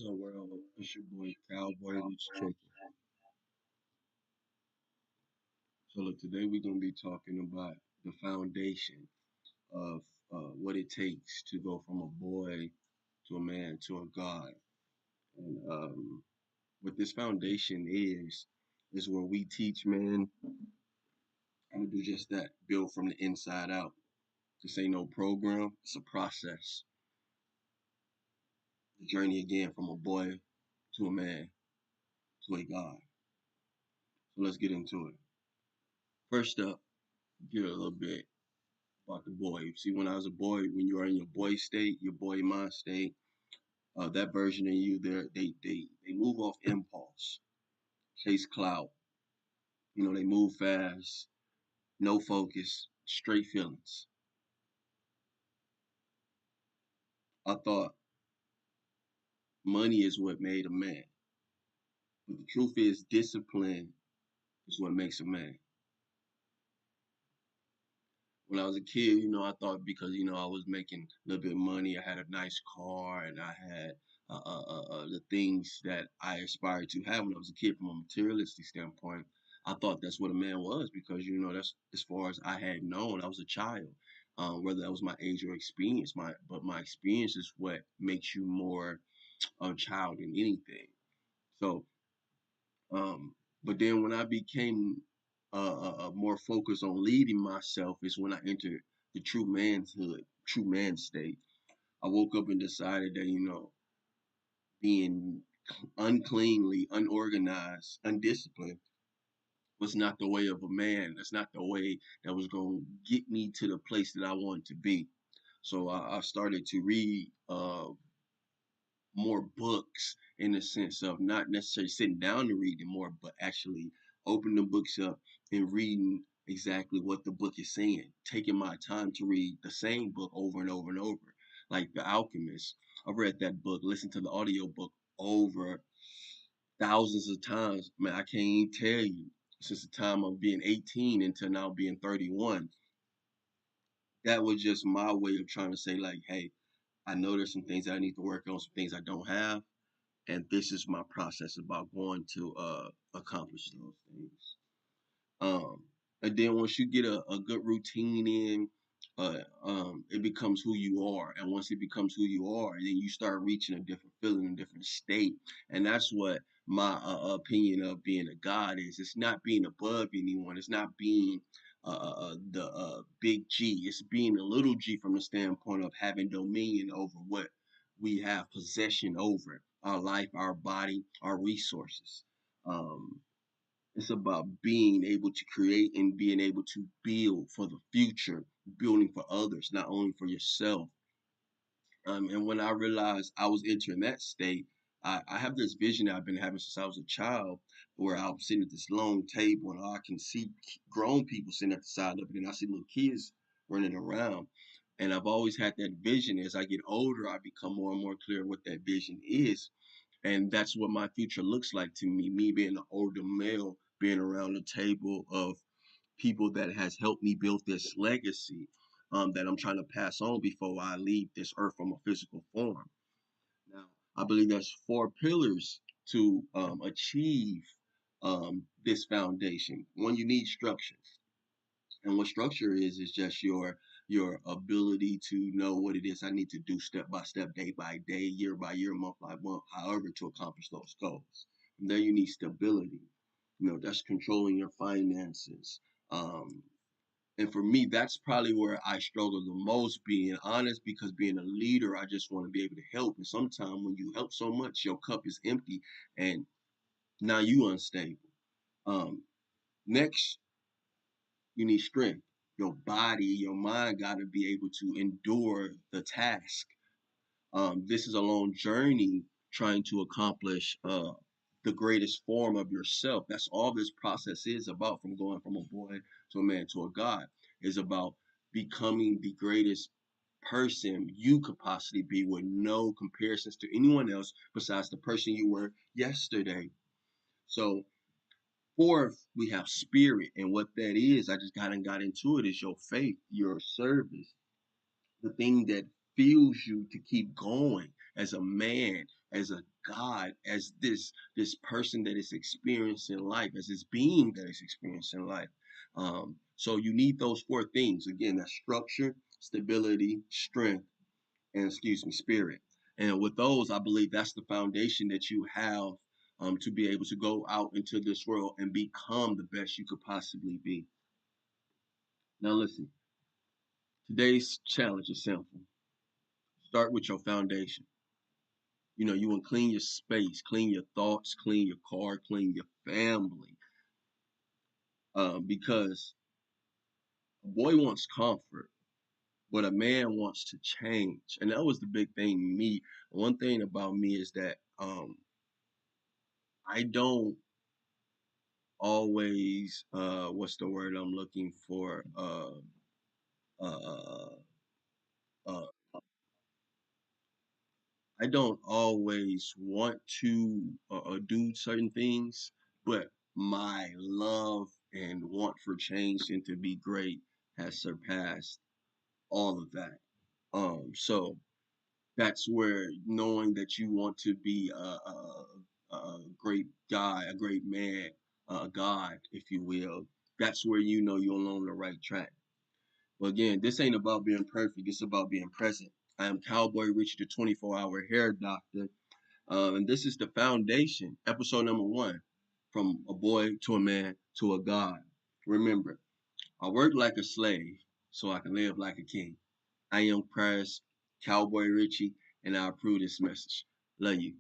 What's up, world? It's your boy Cowboy Roots Chicken. So look, today we're gonna be talking about the foundation of what it takes to go from a boy to a man to a god. And what this foundation is where we teach men how to do just that, build from the inside out. This ain't no program; it's a process. The journey again from a boy to a man to a god. So let's get into it. First up, get a little bit about the boy. See, when I was a boy, when you are in your boy state, your boy mind state, that version of you, they move off impulse, chase clout. You know, they move fast, no focus, straight feelings. I thought money is what made a man, but the truth is, discipline is what makes a man. When I was a kid, I thought because I was making a little bit of money, I had a nice car, and I had the things that I aspired to have when I was a kid from a materialistic standpoint. I thought that's what a man was because that's as far as I had known. I was a child, whether that was my age or experience. My experience is what makes you more a child than anything. So um, but then when I became more focused on leading myself is when I entered the true manhood, true man state. I woke up and decided that, being uncleanly, unorganized, undisciplined was not the way of a man. That's not the way that was going to get me to the place that I wanted to be. So I started to read more books in the sense of not necessarily sitting down to read them more, but actually opening the books up and reading exactly what the book is saying. Taking my time to read the same book over and over and over. Like The Alchemist. I've read that book, listened to the audio book over thousands of times. Man, I can't even tell you. Since the time of being 18 until now being 31. That was just my way of trying to say, like, hey, I know there's some things that I need to work on, some things I don't have, and this is my process about going to accomplish those things. Um, and then once you get a good routine in, it becomes who you are. And once it becomes who you are, then you start reaching a different feeling, a different state. And that's what my opinion of being a god is. It's not being above anyone. It's not being the big G. It's being a little G from the standpoint of having dominion over what we have possession over our life, our body, our resources. Um, it's about being able to create and being able to build for the future, building for others, not only for yourself. And when I realized I was entering that state, I have this vision that I've been having since I was a child, where I'm sitting at this long table and I can see grown people sitting at the side of it, and I see little kids running around. And I've always had that vision. As I get older, I become more and more clear what that vision is, and that's what my future looks like to me. Me being an older male, being around the table of people that has helped me build this legacy that I'm trying to pass on before I leave this earth from a physical form. Now, I believe there's four pillars to achieve this foundation. One, you need structure. And what structure is just your ability to know what it is I need to do step by step, day by day, year by year, month by month, however to accomplish those goals. And then you need stability. That's controlling your finances. Um, and for me, that's probably where I struggle the most, being honest, because being a leader, I just want to be able to help. And sometimes when you help so much, your cup is empty and now you unstable. Um, Next, you need strength. Your body, your mind got to be able to endure the task. This is a long journey trying to accomplish the greatest form of yourself. That's all this process is about, from going from a boy to a man to a God, is about becoming the greatest person you could possibly be with no comparisons to anyone else besides the person you were yesterday. So fourth, we have spirit, and what that is, I just got into it, is your faith, your service, the thing that fuels you to keep going as a man as a God, as this person that is experiencing life, as this being that is experiencing life. So you need those four things. Again, that's structure, stability, strength, and excuse me, spirit. And with those, I believe that's the foundation that you have to be able to go out into this world and become the best you could possibly be. Now, listen, today's challenge is simple. Start with your foundation. You want to clean your space, clean your thoughts, clean your car, clean your family. Because a boy wants comfort, but a man wants to change. And that was the big thing. Me, one thing about me is that I don't always what's the word I'm looking for? Uh uh I don't always want to do certain things, but my love and want for change and to be great has surpassed all of that. So that's where knowing that you want to be a great guy, a great man, a God, if you will, that's where you know you're on the right track. But again, this ain't about being perfect. It's about being present. I am Cowboy Richie, the 24-hour hair doctor. And this is the foundation, episode number 1, from a boy to a man to a God. Remember, I work like a slave so I can live like a king. I am Christ, Cowboy Richie, and I approve this message. Love you.